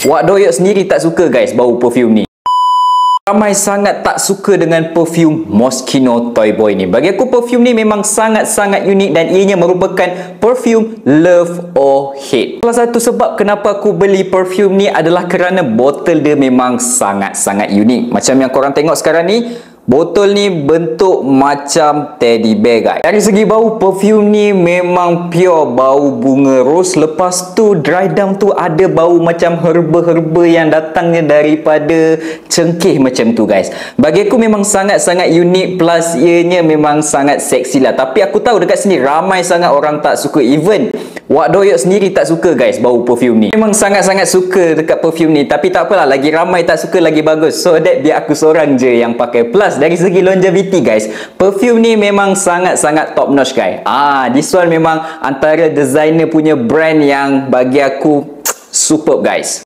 Wak Doyok sendiri tak suka guys bau perfume ni. Ramai sangat tak suka dengan perfume Moschino Toy Boy ni. Bagi aku perfume ni memang sangat-sangat unik dan ianya merupakan perfume love or hate. Salah satu sebab kenapa aku beli perfume ni adalah kerana botol dia memang sangat-sangat unik. Macam yang korang tengok sekarang ni, botol ni bentuk macam teddy bear guys. Dari segi bau, perfume ni memang pure bau bunga rose. Lepas tu dry down tu ada bau macam herba-herba yang datangnya daripada cengkeh macam tu guys. Bagi aku memang sangat-sangat unik, plus ianya memang sangat seksi lah. Tapi aku tahu dekat sini ramai sangat orang tak suka. Even Wak Doyok sendiri tak suka guys bau perfume ni. Memang sangat-sangat suka dekat perfume ni. Tapi tak apalah, lagi ramai tak suka lagi bagus. So that biar aku seorang je yang pakai. Plus dari segi longevity guys, perfume ni memang sangat-sangat top notch guys. This one memang antara designer punya brand yang bagi aku superb guys.